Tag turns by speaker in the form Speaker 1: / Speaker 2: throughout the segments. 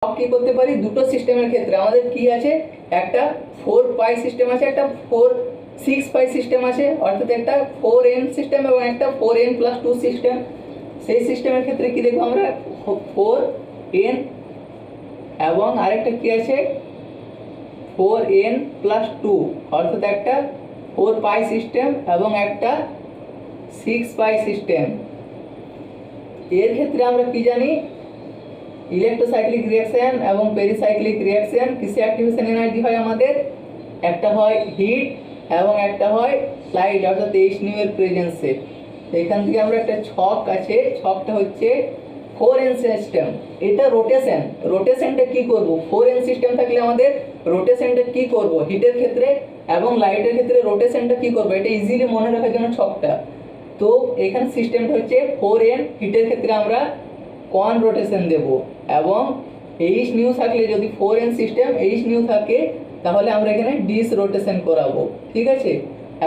Speaker 1: কি করতে পারি, দুটো সিস্টেমের ক্ষেত্রে আমাদের কি আছে, একটা 4 পাই সিস্টেম আছে, একটা 6 পাই সিস্টেম আছে, অর্থাৎ একটা 4n সিস্টেম এবং একটা 4n+2 সিস্টেম। সেই সিস্টেমের ক্ষেত্রে কি দেখবো আমরা, 4n এবং আরেকটা কি আছে 4n+2, অর্থাৎ একটা 4 পাই সিস্টেম এবং একটা 6 পাই সিস্টেম। এর ক্ষেত্রে আমরা কি জানি, ইলেকট্রোসাইক্লিক রিঅ্যাকশন এবং পেরিসাইক্লিক রিঅ্যাকশন কিসে অ্যাক্টিভেশন এনার্জি হয় আমাদের, একটা হয় হিট এবং একটা হয় লাইট, অর্থাৎ H এর প্রেজেন্সে। এখান থেকে আমরা একটা ছক আছে, ছকটা হচ্ছে 4n সিস্টেম, এটা রোটেশন। রোটেশনটা কি করব, 4n সিস্টেম থাকলে আমাদের রোটেশনটা কি করব হিটের ক্ষেত্রে এবং লাইটের ক্ষেত্রে রোটেশনটা কি করব, এটা ইজিলি মনে রাখার জন্য ছকটা। তো এখানে সিস্টেমটা হচ্ছে 4n, হিটের ক্ষেত্রে আমরা কোয়ান রোটেশন দেব এবং H নিউ থাকলে, যদি 4n সিস্টেম H নিউ থাকে তাহলে আমরা এখানে ডিস রোটেশন করাবো, ঠিক আছে।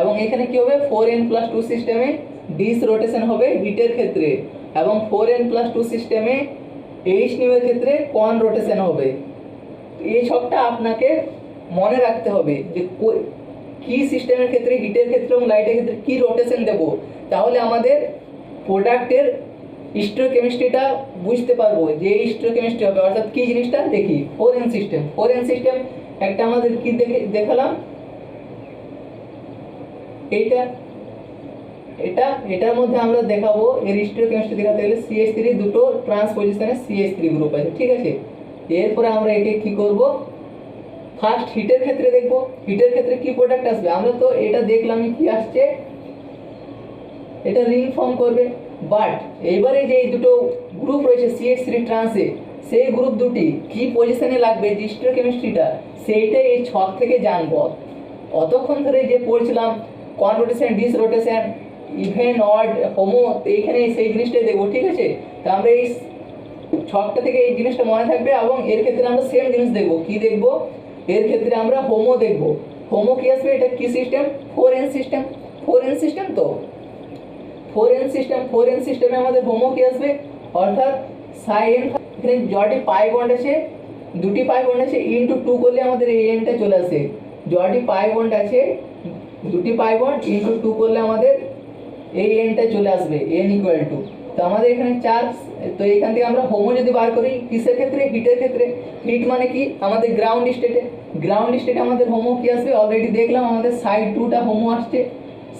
Speaker 1: এবং এখানে কি হবে, 4n+2 সিস্টেমে ডিস রোটেশন হবে হিটের ক্ষেত্রে এবং 4n+2 সিস্টেমে H নিউ এর ক্ষেত্রে কোয়ান রোটেশন হবে। এই ছকটা আপনাকে মনে রাখতে হবে যে কি সিস্টেমের ক্ষেত্রে, হিটের ক্ষেত্রে এবং লাইটের ক্ষেত্রে কি রোটেশন দেব, তাহলে আমাদের প্রোডাক্টের স্টিরিওকেমিস্ট্রিটা বুঝতে পারবো যে স্টিরিওকেমিস্ট্রি হবে। অর্থাৎ কি জিনিসটা দেখি, 4n সিস্টেম। 4n সিস্টেম একটা আমাদের কি দেখালাম, এইটা এটার মধ্যে আমরা দেখাবো এর স্টিরিওকেমিস্ট্রি দেখাতে গেলে CH3 দুটো ট্রান্স পজিশনে CH3 গ্রুপ আছে, ঠিক আছে। এরপরে আমরা একে কি করব, ফার্স্ট হিটের ক্ষেত্রে দেখব, হিটের ক্ষেত্রে কি প্রোডাক্ট আসবে। আমরা তো এটা দেখলাম কি আসছে, এটা রিং ফর্ম করবে, বাট এবারে যে এই দুটো গ্রুপ রয়েছে CH3 ট্রান্সে, সেই গ্রুপ দুটি কি পজিশনে লাগবে, যে স্টিরিওকেমিস্ট্রিটা সেইটাই এই ছক থেকে জানবো। অতক্ষণ ধরে যে পড়ছিলাম con rotation, dis rotation, even odd, homo, এইখানে সেই জিনিসটাই দেখবো, ঠিক আছে। তো আমরা এই ছকটা থেকে এই জিনিসটা মনে থাকবে এবং এর ক্ষেত্রে আমরা সেম জিনিস দেখবো, কি দেখবো, এর ক্ষেত্রে আমরা হোমো দেখবো। হোমো কি আসবে, এটা কি system, 4n system. 4n system তো 4n সিস্টেম, 4n সিস্টেমে আমাদের হোমো কি আসবে, অর্থাৎ সাইন, এখানে যটি পাই বন্ড আছে, দুটি পাই বন্ড আছে, ইনটু 2 করলে আমাদের এই এনটা চলে আসে। যটি পাই বন্ড আছে, দুটি পাই বন্ড ইনটু 2 করলে আমাদের এই এনটা চলে আসবে, n = 2। তো আমাদের এখানে চার্জ, তো এখান থেকে আমরা হোমো যদি বার করি কিসের ক্ষেত্রে, হিটের ক্ষেত্রে। হিট মানে কি, আমাদের গ্রাউন্ড স্টেটে। গ্রাউন্ড স্টেটে আমাদের হোমো কি আসবে, অলরেডি দেখলাম আমাদের সাইড 2টা হোমো আসছে,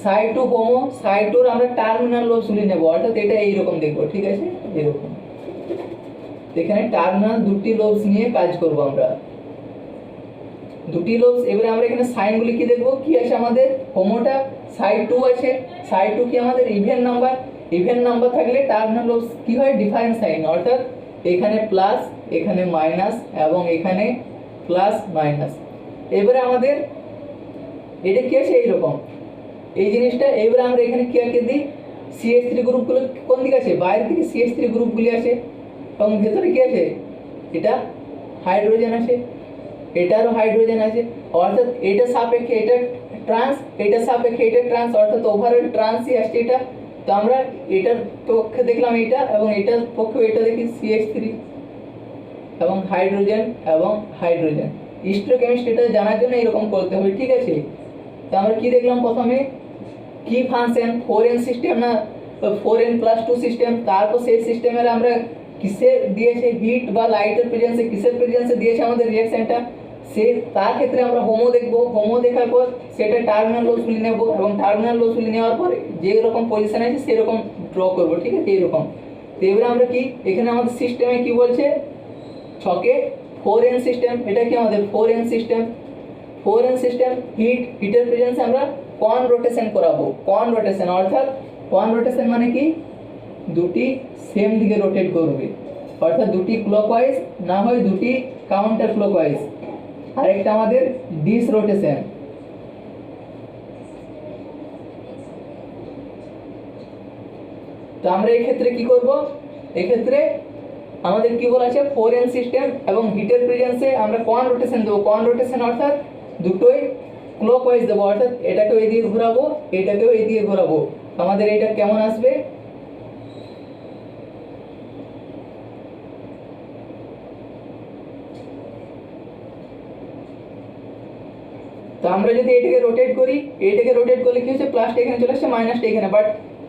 Speaker 1: সাইড 2 হোমো। সাইড 2 আমরা টার্মিনাল লোবগুলি নেব, অর্থাৎ এটা এইরকম দেখবো, ঠিক আছে, এরকম। এখানে টার্মিনাল দুটি লোবস নিয়ে কাজ করব আমরা, দুটি লোবস। এবারে আমরা এখানে সাইনগুলি কি দেখবো, কি আছে আমাদের, হোমোটা সাইড 2 আছে, সাইড 2 কি আমাদের ইভেন নাম্বার। ইভেন নাম্বার থাকলে টার্মিনাল লোবস কি হয়, ডিফারেন্ট সাইন, অর্থাৎ এখানে প্লাস, এখানে মাইনাস এবং এখানে প্লাস মাইনাস। এবারে আমাদের এটা কি আছে, এইরকম এই জিনিসটা। এবারে আমরা এখানে কি আঁকে দিই, CH3 গ্রুপগুলো কোন দিকে আছে, বাইরের দিকে CH3 গ্রুপগুলি আছে এবং ভেতরে কি আছে, এটা হাইড্রোজেন আছে, এটারও হাইড্রোজেন আছে, অর্থাৎ এটা সাপেক্ষে এটা ট্রান্স, এটা সাপেক্ষে এটা ট্রান্স, অর্থাৎ ওভারঅল ট্রান্সই আসছে এটা। তো আমরা এটার পক্ষে দেখলাম এটা এবং এটার পক্ষে এটা দেখি CH3 এবং হাইড্রোজেন এবং হাইড্রোজেন। স্টিরিওকেমিস্ট্রিটা জানার জন্য এরকম করতে হবে, ঠিক আছে। তো আমরা কি দেখলাম, প্রথমে কি ফাংশন, 4n সিস্টেম না 4n+2 সিস্টেম। তারপর সেই সিস্টেমের আমরা কিসে দিয়েছে, হিট বা লাইটের প্রেজেন্সে, কিসের প্রেজেন্সে দিয়েছে আমাদের রিঅ্যাকশনটা, সে তার ক্ষেত্রে আমরা হোমো দেখবো। হোমো দেখার পর সেটা টার্মিনাল লোবসগুলি নেব এবং টার্মিনাল লোবসগুলি নেওয়ার পর যেরকম পজিশন আছে সেরকম ড্র করবো, ঠিক আছে, এইরকম। তো এবারে আমরা কি, এখানে আমাদের সিস্টেমে কি বলছে, ছকে 4n সিস্টেম, এটা কি আমাদের 4n সিস্টেম। 4n সিস্টেম হিটের প্রেজেন্সে আমরা কোয়ান রোটেশন করাবো। কোয়ান রোটেশন অর্থাৎ, কোয়ান রোটেশন মানে কি, দুটি সেম দিকে রোটেট করবে, অর্থাৎ দুটি ক্লকওয়াইজ না হয় দুটি কাউন্টার ক্লকওয়াইজ। আরেকটা আমাদের ডিস রোটেশন। তো আমরা এই ক্ষেত্রে কি করব, এই ক্ষেত্রে আমাদের কি বলা আছে, 4n সিস্টেম এবং হিটের প্রেজেন্সে আমরা কোয়ান রোটেশন দেবো। কোয়ান রোটেশন অর্থাৎ দুটোই ক্লকওয়াইজ দেবো, অর্থাৎ এটাকেও এদিকে ঘোরাবো, এটাকেও এদিকে ঘোরাবো। আমাদের এটা কেমন আসবে, তো আমরা যদি এটাকে রোটেট করি, এইটাকে রোটেট করলে কি হচ্ছে, প্লাসটা এখানে চলে আসছে, মাইনাসটা এখানে। বাট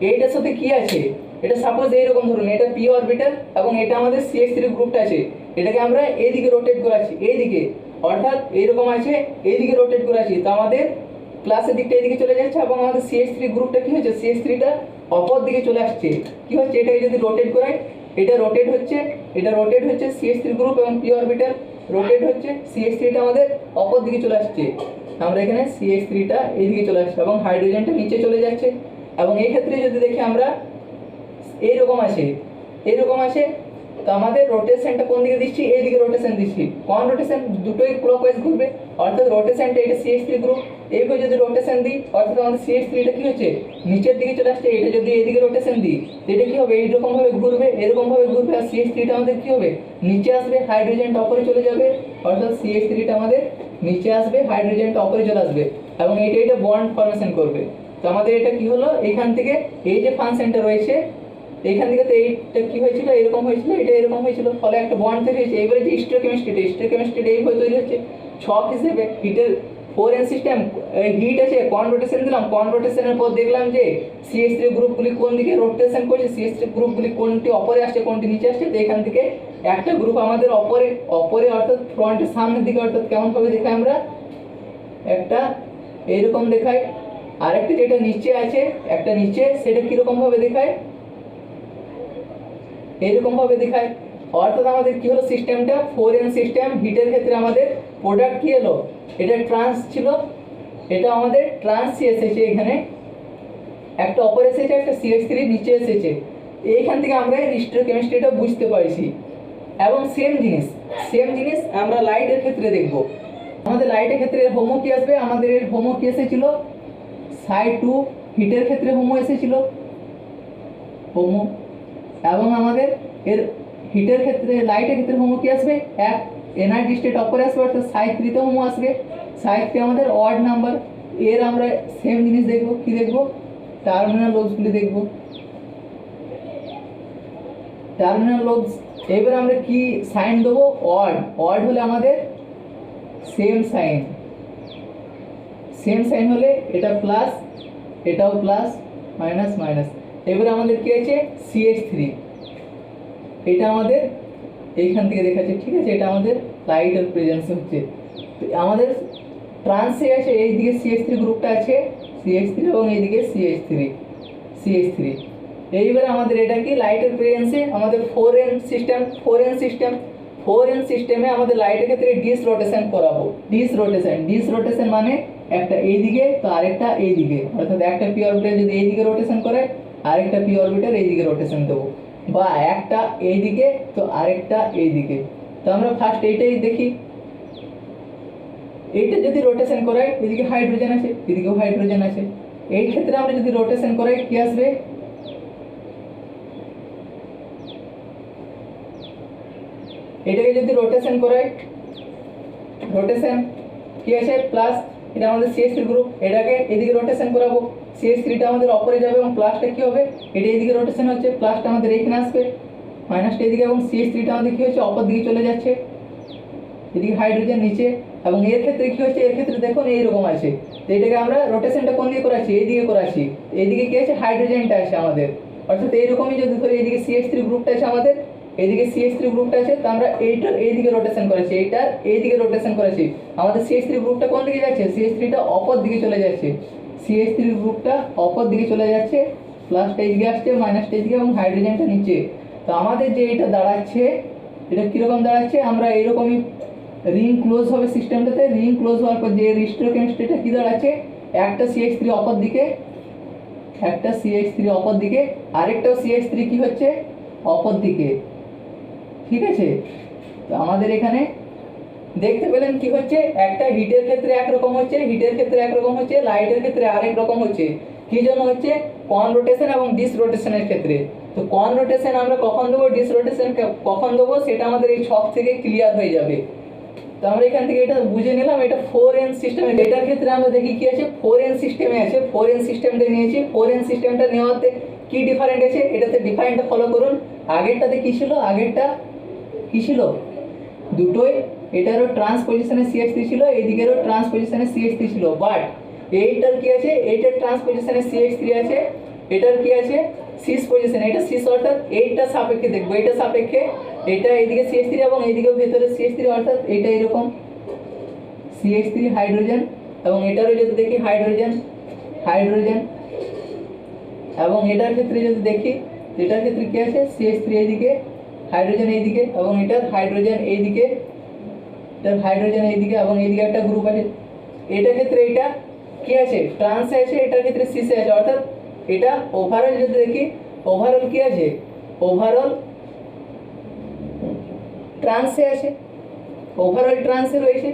Speaker 1: এইটার সাথে কি আছে, এটা সাপোজ এইরকম ধরুন, এটা পি অরবিটাল এবং এটা আমাদের CH3 গ্রুপটা আছে, এটাকে আমরা এইদিকে রোটেট করাচ্ছি, এইদিকে, অর্থাৎ এইরকম আছে, এইদিকে রোটেট করাচ্ছি। তো আমাদের প্লাসের দিকটা এইদিকে চলে যাচ্ছে এবং আমাদের CH3 গ্রুপটা কি হচ্ছে, CH3টা অপর দিকে চলে আসছে। কি হচ্ছে, এটাকে যদি রোটেট করাই, এটা রোটেট হচ্ছে, এটা রোটেট হচ্ছে CH3 গ্রুপ এবং পি অরবিটাল রোটেট হচ্ছে, CH3টা আমাদের অপর দিকে চলে আসছে। আমরা এখানে CH3টা এইদিকে চলে আসছে এবং হাইড্রোজেনটা নিচে চলে যাচ্ছে। এবং এই ক্ষেত্রে যদি দেখি আমরা এইরকম আছে, এইরকম আছে, তো আমাদের রোটেশনটা কোন দিকে দিচ্ছি, এইদিকে রোটেশন দিচ্ছি। কোন রোটেশন, দুটোই ক্লকওয়াইজ ঘুরবে, অর্থাৎ রোটেশনটা এটা CH3 গ্রুপ, এইভাবে যদি রোটেশন দিই, অর্থাৎ আমাদের CH3টা কি হচ্ছে, নিচের দিকে চলে আসছে। এটা যদি এইদিকে রোটেশন দিই, এটা কি হবে, এইরকম ভাবে ঘুরবে, এরকম ভাবে ঘুরবে, আর CH3টা আমাদের কি হবে, নিচে আসবে, হাইড্রোজেনটা উপরে চলে যাবে, অর্থাৎ CH3টা আমাদের নিচে আসবে, হাইড্রোজেনটা উপরে চলে আসবে এবং এটা বন্ড ফর্মেশন করবে। তো আমাদের এটা কি হলো, এইখান থেকে এই যে ফাংশনটা রয়েছে, এইখান থেকে তো এইটা কি হয়েছিল, এরকম হয়েছিল, এটা এরকম হয়েছিল, ফলে একটা বন্ড তৈরি হয়েছে। এবারে যে স্টিরিওকেমিস্ট্রি এইভাবে তৈরি হচ্ছে ছক হিসেবে। হিটের 4n সিস্টেম, হিট আছে, কোন রোটেশন দিলাম, কোন রোটেশনের পর দেখলাম যে CH3 গ্রুপগুলি কোন দিকে রোটেশন করছে, CH3 গ্রুপগুলি কোনটি অপরে আসছে, কোনটি নিচে আসছে। তো এখান থেকে একটা গ্রুপ আমাদের অপরে অপরে অর্থাৎ ফ্রন্টের সামনের দিকে, অর্থাৎ কেমনভাবে দেখাই আমরা, একটা এইরকম দেখায়, আরেকটা যেটা নিচে আছে, একটা নিচে, সেটা কিরকম ভাবে দেখায়, এইরকম ভাবে দেখায়। অর্থাৎ আমাদের কি হলো, সিস্টেমটা 4n সিস্টেম। হিটের ক্ষেত্রে আমাদের প্রোডাক্ট কি হলো, এটা ট্রান্স ছিল, এটা আমাদের ট্রান্স এসেছে, এখানে একটা অপর এসেছে, একটা CH3 নিচে এসেছে। এইখান থেকে আমরা স্টিরিওকেমিস্ট্রিটা বুঝতে পারছি। এবং সেম জিনিস আমরা লাইটের ক্ষেত্রে দেখব। আমাদের লাইটের ক্ষেত্রে হোমো কি আসবে, আমাদের এর হোমো কি এসেছিল, Psi2, হিটের ক্ষেত্রে হোমো এসেছিল, হোমো। এবং আমাদের এর হিটের ক্ষেত্রে, লাইটের ক্ষেত্রে হোমো কি আসবে, এক এনার্জি স্টেট অপরে আসবে, অর্থাৎ Psi3 তে হোমো আসবে। Psi3 আমাদের অড নাম্বার। এর আমরা সেম জিনিস দেখব, কি দেখব, টার্মিনাল লোবসগুলি দেখব, টার্মিনাল লোবস। এবার আমরা কি সাইন দেবো, অড। অড হলে আমাদের সেম সাইন হলে এটা প্লাস, এটাও প্লাস, মাইনাস মাইনাস। এবারে আমাদের কি আছে, CH3, এটা আমাদের এইখান থেকে দেখাচ্ছে, ঠিক আছে, এটা আমাদের লাইটের প্রেজেন্স হচ্ছে। তো আমাদের ট্রান্সে আছে, এইদিকে CH3 গ্রুপটা আছে, CH3 এবং এইদিকে CH3। এইবারে আমাদের এটা কি, লাইটের প্রেজেন্সে আমাদের 4n সিস্টেমে আমাদের লাইটের ক্ষেত্রে ডিস রোটেশন করাবো। ডিস রোটেশন মানে একটা এইদিকে তো আরেকটা এইদিকে, অর্থাৎ একটা পি অরবিটাল যদি এইদিকে রোটেশন করে, আরেকটা পি অরবিটাল এইদিকে রোটেশন দেবো, বা একটা এইদিকে তো আরেকটা এইদিকে। তো আমরা ফার্স্ট এইটাই দেখি, এইটা যদি রোটেশন করাই, এদিকে হাইড্রোজেন আছে, এদিকেও হাইড্রোজেন আছে, এই ক্ষেত্রে আমরা যদি রোটেশন করাই কি আসবে, এটাকে যদি রোটেশন করাই, রোটেশন কি আছে, প্লাস, এটা আমাদের CH3 গ্রুপ, এটাকে এদিকে রোটেশন করাবো, CH3টা আমাদের অপরে যাবে এবং প্লাসটা কি হবে, এটা এদিকে রোটেশন হচ্ছে, প্লাসটা আমাদের এখানে আসবে, মাইনাসটা এদিকে, এবং CH3টা আমাদের কি হচ্ছে, অপর দিকে চলে যাচ্ছে, এদিকে হাইড্রোজেন নিচে। এবং এর ক্ষেত্রে কি হচ্ছে, এর ক্ষেত্রে দেখুন এইরকম আছে, তো এটাকে আমরা রোটেশনটা কোন দিকে করাচ্ছি, এইদিকে করাচ্ছি, এইদিকে কি আছে, হাইড্রোজেনটা আছে আমাদের, অর্থাৎ এইরকমই যদি ধরি, এইদিকে CH3 গ্রুপটা আছে আমাদের, এইদিকে CH3 গ্রুপটা আছে, তো আমরা এইটার এইদিকে রোটেশন করেছি, এইটার এইদিকে রোটেশন করেছি। আমাদের CH3 গ্রুপটা কোন দিকে যাচ্ছে, CH3টা অপর দিকে চলে যাচ্ছে, CH3 গ্রুপটা অপর দিকে চলে যাচ্ছে, প্লাসটা এইদিকে আসছে, মাইনাসটা এইদিকে, এবং হাইড্রোজেনটা নিচে। তো আমাদের যে এটা দাঁড়াচ্ছে, এটা কীরকম দাঁড়াচ্ছে, আমরা এইরকমই রিং ক্লোজ হবে সিস্টেমটাতে, রিং ক্লোজ হওয়ার পর যে স্টিরিওকেমিস্ট্রিটা কী দাঁড়াচ্ছে, একটা CH3 অপর দিকে, একটা CH3 অপর দিকে, আরেকটাও CH3 কি হচ্ছে, অপর দিকে, ঠিক আছে। তো আমাদের এখানে দেখতে পেলেন কি হচ্ছে, একটা হিটের ক্ষেত্রে একরকম হচ্ছে, লাইটের ক্ষেত্রে আরেক রকম হচ্ছে। কি জন্য হচ্ছে, কন রোটেশন এবং ডিস রোটেশনের ক্ষেত্রে। তো কন রোটেশন আমরা কখন দেবো, ডিস রোটেশন কখন দেবো, সেটা আমাদের এই ছক থেকে ক্লিয়ার হয়ে যাবে। তো আমরা এখান থেকে এটা বুঝে নিলাম, এটা 4n সিস্টেমে। এটার ক্ষেত্রে আমরা দেখি কি আছে, 4n সিস্টেমে আছে, 4n সিস্টেমটা নিয়েছি। 4n সিস্টেমটা নেওয়াতে কি ডিফারেন্ট আছে, এটাতে ডিফারেন্টটা ফলো করুন। আগেরটাতে কি ছিল, আগেরটা কি ছিল, দুটোই, এটারও ট্রান্সপোজিশনে CH3 ছিল, এইদিকেরও ট্রান্সপোজিশনে CH3 ছিল, বাট এইটার কি আছে, এইটার ট্রান্সপোজিশনে CH3 আছে, এটার কি আছে সিস পজিশনে, এটা সিস অর্থাৎ এইটা সাপেক্ষে দেখবো, এটা সাপেক্ষে এটা এইদিকে CH3 এবং এইদিকেও ভেতরে CH3 অর্থাৎ এটা এরকম CH3 হাইড্রোজেন, এবং এটারও যদি দেখি হাইড্রোজেন হাইড্রোজেন, এবং এটার ক্ষেত্রে যদি দেখি, এটার ক্ষেত্রে কি আছে CH3 এইদিকে, হাইড্রোজেন এইদিকে, এবং এটার হাইড্রোজেন এইদিকে, এটার হাইড্রোজেন এইদিকে, এবং এইদিকে একটা গ্রুপ আছে। এটার ক্ষেত্রে এটা কি আছে ট্রান্সে আছে, এটার ক্ষেত্রে সিসে আছে, অর্থাৎ এটা ওভারঅল যদি দেখি, ওভারঅল কি আছে, ওভারঅল ট্রান্সে আছে, ওভারঅল ট্রান্সে রয়েছে।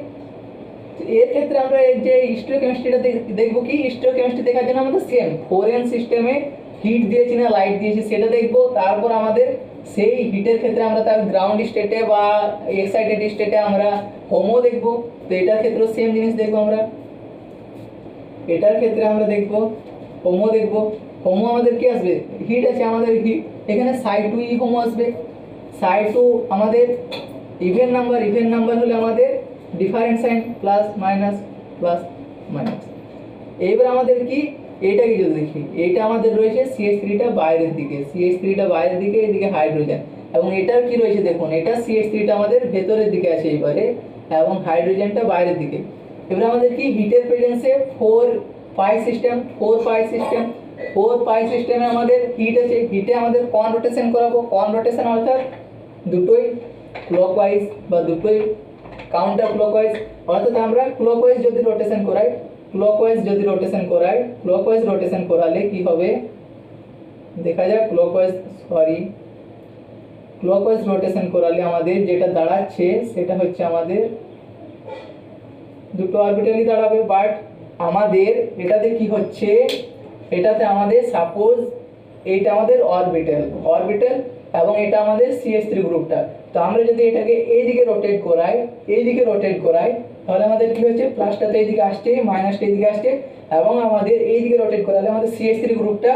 Speaker 1: এর ক্ষেত্রে আমরা যে স্টিরিওকেমিস্ট্রিটা দেখবো, কি স্টিরিওকেমিস্ট্রি দেখার জন্য আমাদের সেম 4n সিস্টেমে হিট দিয়েছি না লাইট দিয়েছি সেটা দেখবো, তারপর আমাদের সেই হিটের ক্ষেত্রে আমরা তার গ্রাউন্ড স্টেটে বা এক্সাইটেড স্টেটে আমরা হোমো দেখবো। তো এটার ক্ষেত্রেও সেম জিনিস দেখবো আমরা, এটার ক্ষেত্রে আমরা দেখবো হোমো দেখবো। হোমো আমাদের কি আসবে, হিট আছে আমাদের হিট, এখানে Ψ2 হোমো আসবে। Ψ2 আমাদের ইভেন নাম্বার হলে আমাদের different sign plus minus plus minus. এইবার আমাদের কি এইটাকে যদি দেখি, এইটা আমাদের রয়েছে CH3টা বাইরের দিকে, CH3টা বাইরের দিকে, এদিকে হাইড্রোজেন, এবং এটার কি রয়েছে দেখুন, এটা CH3টা আমাদের ভেতরের দিকে আছে এইবারে, এবং হাইড্রোজেনটা বাইরের দিকে। এবার আমাদের কি হিটের প্রেজেন্সে 4 পাই সিস্টেমে আমাদের হিট আছে, হিটে আমাদের কন রোটেশন করাবো, কন রোটেশন অর্থাৎ দুটোই ক্লকওয়াইজ বা দুটোই কাউন্টার ক্লকওয়াইজ, অর্থাৎ আমরা ক্লকওয়াইজ যদি রোটেশন করালে কি হবে দেখা যাক, ক্লকওয়াইজ রোটেশন করালে আমাদের যেটা দাঁড়াচ্ছে সেটা হচ্ছে আমাদের দুটো অরবিটালই দাঁড়াবে, বাট আমাদের এটাতে কি হচ্ছে, এটাতে আমাদের সাপোজ এইটা আমাদের অরবিটাল এবং এটা আমাদের CH3 গ্রুপটা। তো আমরা যদি এটাকে এইদিকে রোটেট করাই তাহলে আমাদের কি হচ্ছে, প্লাসটা তো এইদিকে আসছে, মাইনাসটা এইদিকে আসছে, এবং আমাদের এইদিকে রোটেট করালে আমাদের CH3 গ্রুপটা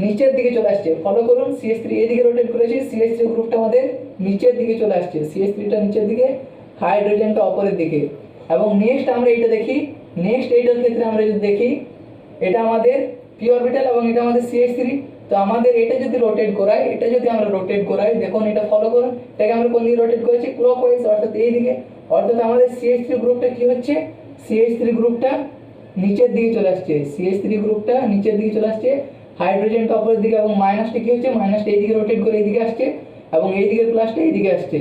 Speaker 1: নিচের দিকে চলে আসছে। ফলো করুন, CH3 এইদিকে রোটেট করেছি, CH3 গ্রুপটা আমাদের নিচের দিকে চলে আসছে, CH3টা নিচের দিকে, হাইড্রোজেনটা অপরের দিকে। এবং নেক্সট আমরা এইটা দেখি, এইটার ক্ষেত্রে আমরা যদি দেখি, এটা আমাদের পি অরবিটাল এবং এটা আমাদের CH3। তো আমাদের এটা যদি আমরা রোটেট করাই, দেখুন এটা ফলো করুন, এটাকে আমরা কোন দিকে রোটেট করেছি, ক্লকওয়াইজ অর্থাৎ এই দিকে, অর্থাৎ আমাদের CH3 গ্রুপটা কি হচ্ছে, CH3 গ্রুপটা নিচের দিকে চলে আসছে, হাইড্রোজেনটা অপরের দিকে, এবং মাইনাসটা কি হচ্ছে, মাইনাসটা এইদিকে রোটেট করে এইদিকে আসছে, এবং এইদিকের প্লাসটা এইদিকে আসছে।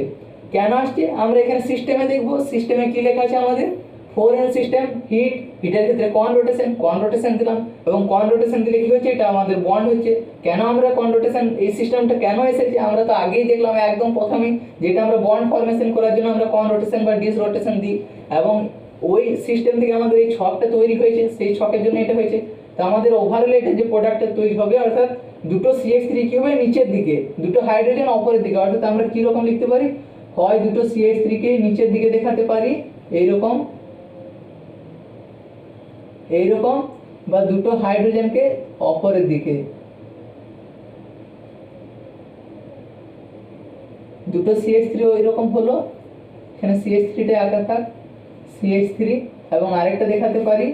Speaker 1: কেন আসছে আমরা এখানে সিস্টেমে দেখবো, সিস্টেমে কি লেখা আছে আমাদের 4n সিস্টেম, হিটের ক্ষেত্রে কন রোটেশন দিলাম, এবং কন রোটেশন দিলে কি হচ্ছে, এটা আমাদের বন্ড হচ্ছে। কেন আমরা কন রোটেশন, এই সিস্টেমটা কেন এসেছে আমরা তো আগেই দেখলাম একদম প্রথমেই, যেটা আমরা বন্ড ফরমেশন করার জন্য আমরা কন রোটেশন বা ডিস রোটেশন দিই, এবং ওই সিস্টেম থেকে আমাদের এই ছকটা তৈরি হয়েছে, সেই ছকের জন্য এটা হয়েছে। তো আমাদের ওভারঅল এটা যে প্রোডাক্টটা তৈরি হবে, অর্থাৎ দুটো CH3 কি হবে নিচের দিকে, দুটো হাইড্রোজেন অপরের দিকে, অর্থাৎ আমরা কি রকম লিখতে পারি, হয় দুটো CH3 কে নিচের দিকে দেখাতে পারি এইরকম, বা দুটো হাইড্রোজেনকে অপরের দিকে, দুটো CH3 ওইরকম হলো, এখানে CH3টা একা থাক, CH3, এবং আরেকটা দেখাতে পারি,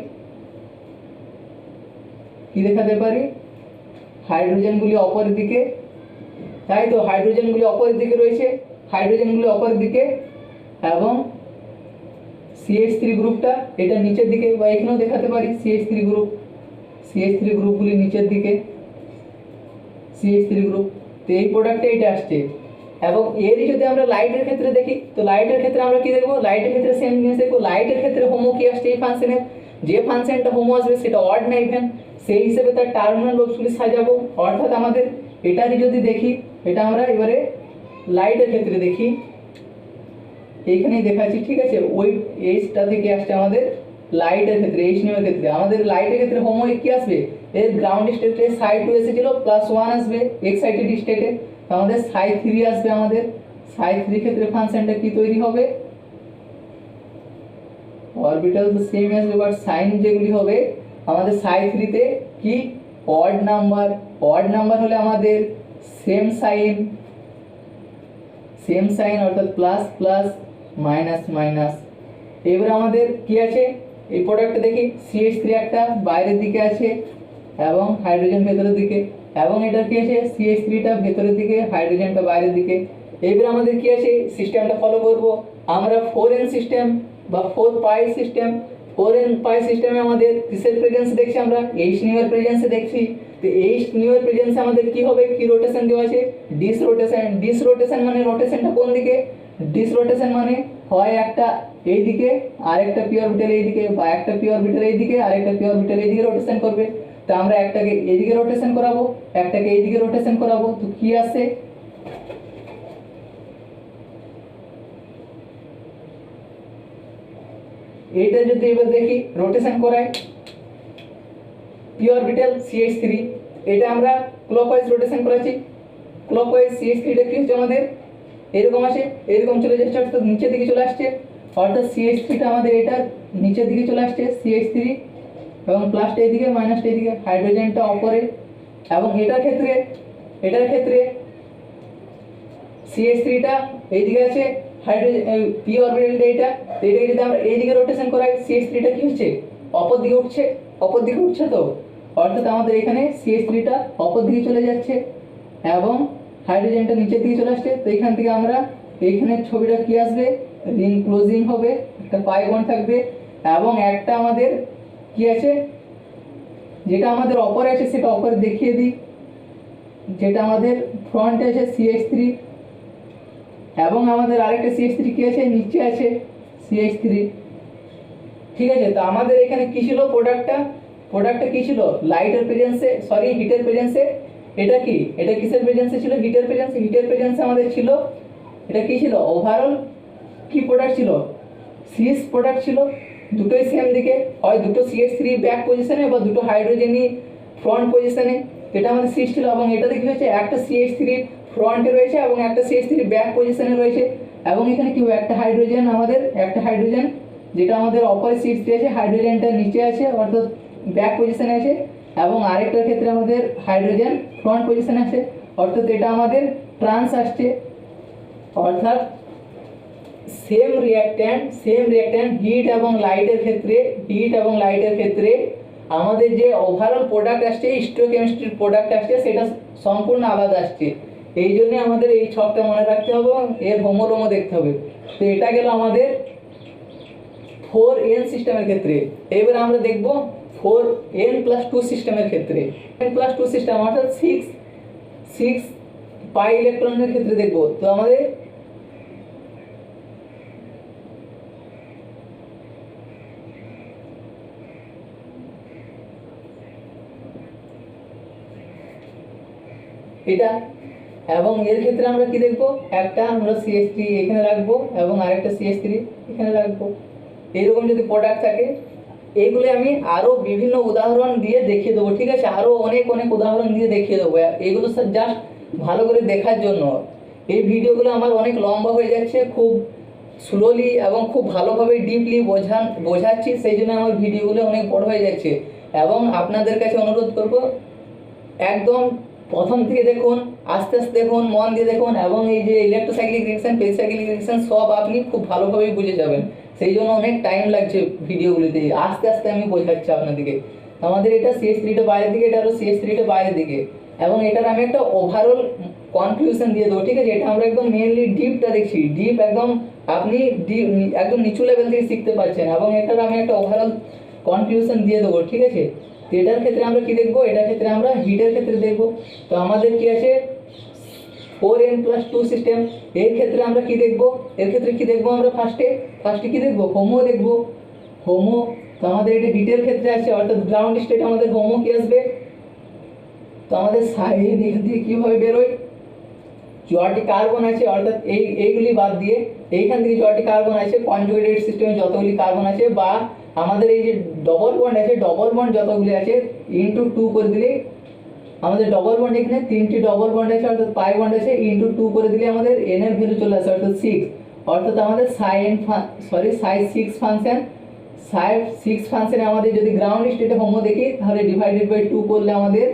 Speaker 1: কি দেখাতে পারি, হাইড্রোজেনগুলি অপরের দিকে, তাই তো হাইড্রোজেনগুলি অপরের দিকে রয়েছে, এবং CH3 গ্রুপটা এটা নিচের দিকে, বা এখানেও দেখাতে পারি CH3 গ্রুপগুলি নিচের দিকে, CH3 গ্রুপ। তো এই প্রোডাক্টে এটা আসছে। এবং এরই যদি আমরা লাইটের ক্ষেত্রে দেখি, তো লাইটের ক্ষেত্রে আমরা কি দেখবো, লাইটের ক্ষেত্রে সেম জিনিস দেখবো। লাইটের ক্ষেত্রে হোমো কি আসছে, এই ফাংশনের যে ফাংশনটা হোমো আসবে সেটা অড না ইভেন, সেই হিসেবে তার টার্মিনাল লোবসগুলি সাজাবো। অর্থাৎ আমাদের এটারই যদি দেখি, এটা আমরা এবারে লাইটের ক্ষেত্রে দেখি, এইখানেই দেখাচ্ছি, ঠিক আছে, ওই এইচটা থেকে আসছে আমাদের লাইটের ক্ষেত্রে, এইচ নিউমের ক্ষেত্রে আমাদের লাইটের ক্ষেত্রে হোমো কি আসবে, এর গ্রাউন্ড স্টেটে Ψ2 এসেছিল, +1 আসবে এক্সাইটেড স্টেটে, আমাদের Ψ3 আসবে। আমাদের Ψ3 ক্ষেত্রে ফাংশনটা কি তৈরি হবে, অরবিটাল তো সেম আসবে, বাট সাইন যেগুলি হবে আমাদের Ψ3 তে কি অড নাম্বার হলে আমাদের সেম সাইন সেম সাইন অর্থাৎ প্লাস প্লাস মাইনাস মাইনাস। এবার আমাদের কি আছে এই প্রোডাক্টটা দেখি, CH3 একটা বাইরের দিকে আছে এবং হাইড্রোজেন ভেতরের দিকে, এবং এটা কি আছে CH3টা ভেতরের দিকে, হাইড্রোজেনটা বাইরের দিকে। এবার আমাদের কি আছে সিস্টেমটা ফলো করব আমরা 4n সিস্টেম বা 4 পাই সিস্টেম। 4n পাই সিস্টেমে আমাদের কিসের প্রেজেন্স দেখছি আমরা, H নিউয়ের প্রেজেন্সে দেখছি। তো H নিউয়ের প্রেজেন্সে আমাদের কি হবে, কি রোটেশন দেওয়া আছে, ডিস রোটেশন। ডিস রোটেশন মানে রোটেশনটা কোন দিকে, ডিস রোটেশন মানে হয় একটা এইদিকে আর একটা পি অরবিটাল এইদিকে, বা একটা পি অরবিটাল এইদিকে আর একটা পি অরবিটাল এইদিকে রোটেশন করবে। তো আমরা একটাকে এইদিকে রোটেশন করাবো, একটাকে এইদিকে রোটেশন করাবো। তো কি আসে, এইটা যদি এবার দেখি রোটেশন করাই পি অরবিটাল CH3, এটা আমরা ক্লকওয়াইজ রোটেশন করাচ্ছি। ক্লকওয়াইজ CH3টা কি হচ্ছে আমাদের এরকম আসে, এরকম চলে যাচ্ছে অর্থাৎ নিচের দিকে চলে আসছে, অর্থাৎ CH3টা আমাদের এটা নিচের দিকে চলে আসছে CH3, এবং প্লাসটা এইদিকে মাইনাসটা এইদিকে, হাইড্রোজেনটা অপরে। এবং এটার ক্ষেত্রে CH3টা এইদিকে আছে, হাইড্রোজেন পি অরবিটালটা এইটা। তো এটাকে যদি আমরা এইদিকে রোটেশন করাই CH3টা কি হচ্ছে অপর দিকে উঠছে, অপর দিকে উঠছে। তো অর্থাৎ আমাদের এখানে CH3টা অপর দিকে চলে যাচ্ছে এবং হাইড্রোজেনটা নিচের দিকে চলে আসছে। তো এখান থেকে আমরা এইখানে ছবিটা কি আসবে, রিং ক্লোজিং হবে, একটা পাই বন্ড থাকবে, এবং একটা আমাদের কি আছে যেটা আমাদের অপরে আছে সেটা অপরে দেখিয়ে দিই। যেটা আমাদের ফ্রন্টে আছে CH3, এবং আমাদের আরেকটা CH3 কি আছে নিচে আছে CH3, ঠিক আছে। তো আমাদের এখানে কি ছিল প্রোডাক্টটা কি ছিল, লাইটের প্রেজেন্সে সরি হিটের প্রেজেন্সে। এটা কি, এটা কিসের প্রেজেন্সে ছিল, হিটের প্রেজেন্সে আমাদের ছিল। এটা কি ছিল ওভারঅল কি প্রোডাক্ট ছিল, সিএস প্রোডাক্ট ছিল। দুটোই সেম দিকে, হয় দুটো CH3 ব্যাক পজিশনে বা দুটো হাইড্রোজেনই ফ্রন্ট পজিশনে। এটা আমাদের সিএস ছিল, এবং এটাতে কি হয়েছে একটা CH3 ফ্রন্টে রয়েছে এবং একটা CH3 ব্যাক পজিশনে রয়েছে। এবং এখানে কি হবে একটা হাইড্রোজেন যেটা আমাদের অপরে CH3 আছে, হাইড্রোজেনটা নিচে আছে অর্থাৎ ব্যাক পজিশনে আছে, এবং আরেকটার ক্ষেত্রে আমাদের হাইড্রোজেন ফ্রন্ট পজিশনে আছে অর্থাৎ এটা আমাদের ট্রান্স আসছে। অর্থাৎ সেম রিঅ্যাকট্যান্ট হিট এবং লাইটের ক্ষেত্রে আমাদের যে ওভারঅল প্রোডাক্ট আসছে, স্টোইকিওমেট্রির প্রোডাক্ট আসছে, সেটা সম্পূর্ণ আলাদা আসছে। এই জন্য আমাদের এই ছকটা মনে রাখতে হবে, এর হোমোলোমো দেখতে হবে। তো এটা গেল আমাদের 4n সিস্টেমের ক্ষেত্রে। এবার আমরা দেখব 4n+2 সিস্টেমের ক্ষেত্রে। n+2 সিস্টেম অর্থাৎ 6 পাই ইলেকট্রনের ক্ষেত্রে দেখব। তো আমাদের এটা, এবং এর ক্ষেত্রে আমরা কি দেখব, একটা আমরা CH3 এখানে রাখবো এবং আরেকটা CH3 এখানে রাখবো। এইরকম যদি প্রোডাক্ট থাকে, এইগুলো আমি আরো বিভিন্ন উদাহরণ দিয়ে দেখিয়ে দেবো, ঠিক আছে। আরো অনেক উদাহরণ দিয়ে দেখিয়ে দেবো, এগুলো স্যার জাস্ট ভালো করে দেখার জন্য। এই ভিডিওগুলো আমার অনেক লম্বা হয়ে যাচ্ছে, খুব স্লোলি এবং খুব ভালোভাবে ডিপলি বোঝাচ্ছি, সেই জন্য আমার ভিডিওগুলো অনেক বড় হয়ে যাচ্ছে। এবং আপনাদের কাছে অনুরোধ করব একদম প্রথম থেকে দেখুন, আস্তে আস্তে দেখুন, মন দিয়ে দেখুন, এবং এই যে ইলেকট্রোসাইক্লিক রিঅ্যাকশন, পেরিসাইক্লিক রিঅ্যাকশন সব আপনি খুব ভালোভাবেই বুঝে যাবেন। সেই জন্য অনেক টাইম লাগছে ভিডিওগুলিতে, আস্তে আস্তে আমি বোঝাচ্ছি আপনাদেরকে। আমাদের এটা CH3টা বাইরের দিকে, এটা হলো CH3টা বাইরের দিকে, এবং এটার আমি একটা ওভারঅল কনক্লুশন দিয়ে দেবো, ঠিক আছে। এটা আমরা একদম মেনলি ডিপটা দেখছি, ডিপ একদম আপনি একদম নিচু লেভেল থেকে শিখতে পারছেন, এবং এটার আমি একটা ওভারঅল কনক্লুশন দিয়ে দেবো, ঠিক আছে। তো এটার ক্ষেত্রে আমরা কি দেখবো, এটার ক্ষেত্রে আমরা হিটের ক্ষেত্রে দেখবো। তো আমাদের কি আছে 4n+2 সিস্টেম। এর ক্ষেত্রে আমরা কি দেখবো, আমরা ফার্স্টে কি দেখবো, হোমো দেখবো। তো আমাদের এটা হিটের ক্ষেত্রে আছে অর্থাৎ গ্রাউন্ড স্টেট, আমাদের হোমো কি আসবে। তো আমাদের সাইড এখান থেকে কীভাবে বেরোয়, যটি কার্বন আছে অর্থাৎ এইগুলি বাদ দিয়ে এইখান থেকে যটি কার্বন আছে কনজুগেটেড সিস্টেমে যতগুলি কার্বন আছে, বা আমাদের এই যে ডবল বন্ড আছে, ডবল বন্ড যতগুলি আছে ইন্টু 2 করে দিলে আমাদের ডবল বন্ড, এখানে 3টি ডবল বন্ড আছে অর্থাৎ পাই বন্ড আছে, ইন্টু 2 করে দিলে আমাদের n এর ভ্যালু চলে আসে অর্থাৎ 6। অর্থাৎ আমাদের সাই6 ফাংশনে আমাদের যদি গ্রাউন্ড স্টেটে হোমো দেখি, তাহলে ডিভাইডেড বাই 2 করলে আমাদের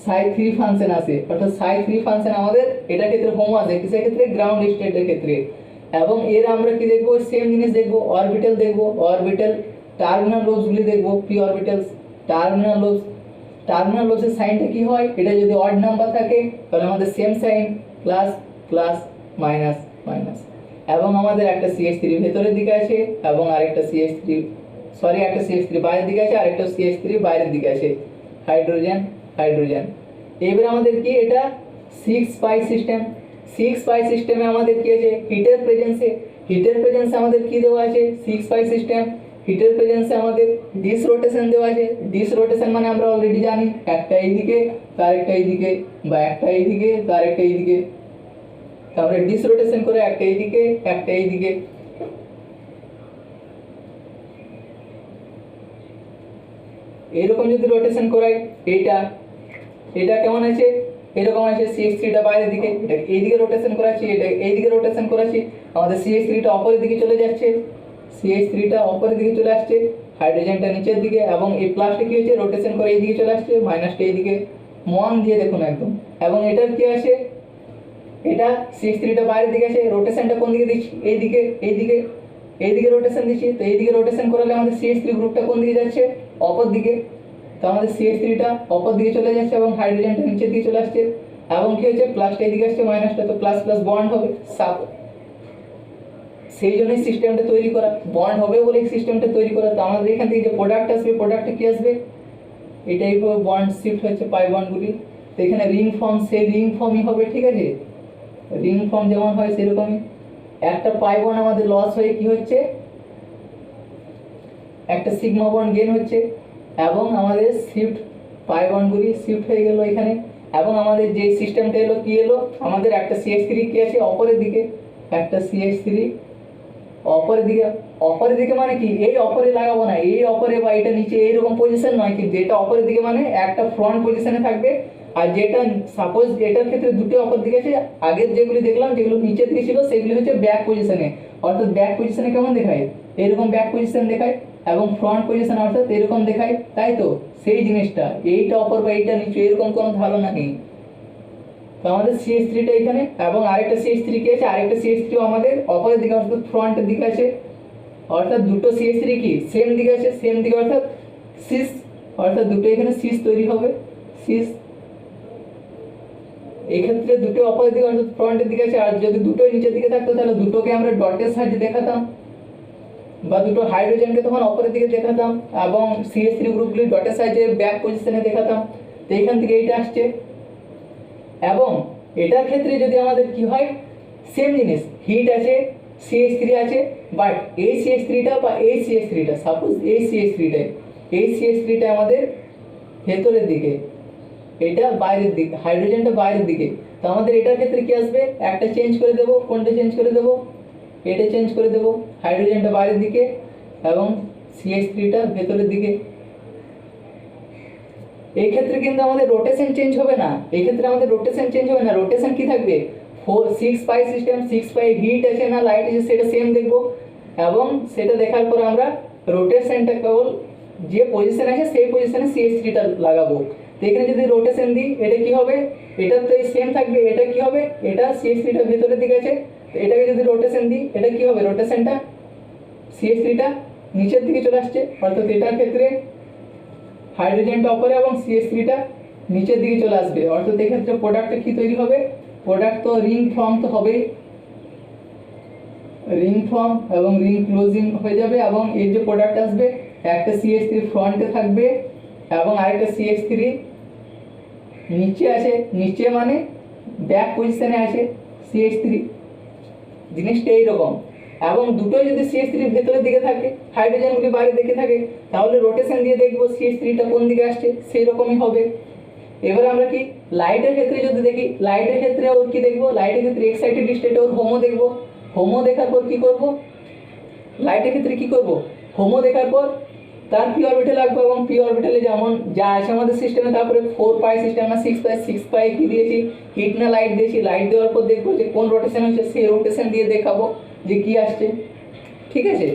Speaker 1: সাই 3 ফাংশন আসে, অর্থাৎ সাই 3 ফাংশন আমাদের এটা ক্ষেত্রে হোমো আসে, কিসের ক্ষেত্রে? গ্রাউন্ড স্টেটের ক্ষেত্রে। এবং এর আমরা কি দেখবো? সেম জিনিস দেখবো, অরবিটাল দেখবো, অরবিটাল টার্মিনাল লোবসগুলি দেখবো, P orbitals terminal lobes. Terminal লোবসের সাইনটা কি হয়? এটা যদি অড নাম্বার থাকে তাহলে আমাদের same sign, plus plus minus minus. এবং আমাদের একটা CH3 ভেতরের দিকে আছে এবং আরেকটা CH3 একটা CH3 বাইরের দিকে আছে, আরেকটা CH3 বাইরের দিকে আছে, হাইড্রোজেন হাইড্রোজেন। এবারে আমাদের কি এটা 6 পাই সিস্টেম। 6 পাই সিস্টেমে আমাদের কি আছে? হিটের প্রেজেন্সে আমাদের কি দেওয়া আছে? 6 পাই সিস্টেম। হিটের প্রেজেন্সে আমাদের ডিস রোটেশন দেওয়া আছে। ডিস রোটেশন মানে আমরা অলরেডি জানি, একটা এইদিকে আরেকটা এইদিকে, বা একটা এইদিকে আরেকটা এইদিকে, তারপরে ডিস রোটেশন করে একটা এইদিকে একটা এইদিকে। এরকম যদি রোটেশন করাই, এটা কেমন আছে? এরকম আছে, CH3টা বাইরের দিকে, এটা এইদিকে রোটেশন করাচ্ছি, এটা এইদিকে রোটেশন করাচ্ছি, আমাদের CH3টা অপরের দিকে চলে যাচ্ছে, CH3টা অপরের দিকে চলে আসছে, হাইড্রোজেনটা নিচের দিকে, এবং এই প্লাসটা কি হচ্ছে? রোটেশন করে এইদিকে চলে আসছে, মাইনাসটা এইদিকে। মন দিয়ে দেখুন একদম। এবং এটার কি আছে? এটা CH3টা বাইরের দিকে আছে, রোটেশনটা কোন দিকে দিচ্ছি? এইদিকে রোটেশন দিচ্ছি। তো এইদিকে রোটেশন করালে আমাদের CH3 গ্রুপটা কোন দিকে যাচ্ছে? অপর দিকে। তো আমাদের CH3টা অপর দিকে চলে যাচ্ছে এবং হাইড্রোজেনটা নিচের দিকে চলে আসছে। এবং কি হচ্ছে? প্লাসটা এদিকে আসছে, মাইনাসটা, তো প্লাস প্লাস বন্ড হবে, সেই জন্যই সিস্টেমটা তৈরি করা, বন্ড হবে বলে সিস্টেমটা তৈরি করা। তো আমাদের এখান থেকে যে প্রোডাক্ট আসবে, প্রোডাক্টটা কি আসবে? এটাই বন্ড শিফট হচ্ছে পাই বন্ডগুলি। তো এখানে রিং ফর্ম, সেই রিং ফর্মই হবে, ঠিক আছে? রিং ফর্ম যেমন হয় সেরকমই। একটা পাই বন্ড আমাদের লস হয়ে কি হচ্ছে? একটা সিগমা বন্ড গেইন হচ্ছে, এবং আমাদের শিফট পাই বন্ডগুলি শিফট হয়ে গেল এখানে। এবং আমাদের যে সিস্টেমটা এলো, কি এলো? আমাদের একটা CH3 কি আছে? অপরের দিকে, একটা CH3 অপরের দিকে মানে কি? এই অপরে লাগাবো না, এই অপরে বা এটা নিচে এইরকম পজিশন নয়, কিন্তু এটা অপরের দিকে মানে একটা ফ্রন্ট পজিশনে থাকবে। আর যেটা সাপোজ এটার ক্ষেত্রে দুটো অপর দিকে আছে, আগের যেগুলি দেখলাম যেগুলো নিচের দিকে ছিল সেগুলি হচ্ছে ব্যাক পজিশনে। অর্থাৎ ব্যাক পজিশনে কেমন দেখায়? এরকম ব্যাক পজিশন দেখায়, এবং ফ্রন্ট পজিশন অর্থাৎ এরকম দেখায়, তাই তো? সেই জিনিসটা, এইটা অপর বা এইটা নিচে, এরকম কোনো ধারণা নেই। তো আমাদের CH3টা এখানে, এবং আরেকটা CH3 কি আছে? আরেকটা CH3 আমাদের অপরের দিকে অর্থাৎ ফ্রন্টের দিকে আছে। অর্থাৎ দুটো CH3 কি সেম দিকে আছে, সেম দিকে অর্থাৎ সিস, অর্থাৎ দুটো এখানে সিস তৈরি হবে, সিস। এক্ষেত্রে দুটো অপরের দিকে অর্থাৎ ফ্রন্টের দিকে আছে। আর যদি দুটোই নিচের দিকে থাকতো তাহলে দুটোকে আমরা ডটের সাহায্যে দেখাতাম, বা দুটো হাইড্রোজেনকে তখন অপরের দিকে দেখাতাম, এবং CH3 গ্রুপগুলি ডটের সাহায্যে ব্যাক পজিশনে দেখাতাম। তো এইখান থেকে এইটা আসছে। এবং এটার ক্ষেত্রে যদি আমাদের কি হয়? সেম জিনিস, হিট আছে, CH3 আছে, বাট এই CH3টা বা এই CH3টা, সাপোজ এই CH3টা আমাদের ভেতরের দিকে, এটা বাইরের দিকে, হাইড্রোজেনটা বাইরের দিকে। তো আমাদের এটার ক্ষেত্রে কি আসবে? একটা চেঞ্জ করে দেবো, কোনটা চেঞ্জ করে দেবো? এটা চেঞ্জ করে দেবো, হাইড্রোজেনটা বাইরের দিকে এবং CH3টা ভেতরের দিকে। এই ক্ষেত্রে কিন্তু আমাদের রোটেশন চেঞ্জ হবে না, রোটেশন কি থাকবে? 6 পাই সিস্টেম, 6 পাই হিট আছে না লাইট আছে সেটা সেম দেখবো, এবং সেটা দেখার পর আমরা রোটেশনটা কেবল যে পজিশন আছে সেই পজিশনে CH3টা লাগাবো। তো এখানে যদি রোটেশন দিই, এটা কি হবে? এটা তো সেম থাকবে, এটা কি হবে? এটা CH3টা ভেতরের দিকে আছে, তো এটাকে যদি রোটেশন দিই, এটা কি হবে? রোটেশনটা CH3টা নিচের দিকে চলে আসছে, অর্থাৎ এটার ক্ষেত্রে হাইড্রোজেনটা উপরে এবং CH3টা নিচের দিকে চলে আসবে। অর্থাৎ এক্ষেত্রে প্রোডাক্টটা কি তৈরি হবে? প্রোডাক্ট তো রিং ফর্ম তো হবেই, রিং ফর্ম এবং রিং ক্লোজিং হয়ে যাবে। এবং এর যে প্রোডাক্ট আসবে, একটা CH3 ফ্রন্টে থাকবে এবং আরেকটা CH3 নিচে আছে, নিচে মানে ব্যাক পজিশনে আছে CH3, জিনিসটা এইরকম। এবং দুটোই যদি CH3 ভেতরের দিকে থাকে, হাইড্রোজেনগুলি বাইরের দিকে থাকে, তাহলে রোটেশন দিয়ে দেখবো CH3টা কোন দিকে আসছে, সেই রকমই হবে। এবার আমরা কি লাইটের ক্ষেত্রে যদি দেখি, লাইটের ক্ষেত্রে ওর কি দেখবো? লাইটের ক্ষেত্রে এক্সাইটেড স্টেটে ওর হোমো দেখবো। হোমো দেখার পর কি করব? লাইটের ক্ষেত্রে কি করব? হোমো দেখার পর তার পি অরবিটাল রাখবো, এবং পি অরবিটালে যেমন যা আছে আমাদের সিস্টেমে, তারপরে 4 পাই সিস্টেম না 6 পাই কি দিয়েছি? হিট না লাইট দিয়েছি? লাইট দেওয়ার পর দেখবো যে কোন রোটেশন হচ্ছে, সেই রোটেশন দিয়ে দেখাবো যে কি আসছে, ঠিক আছে?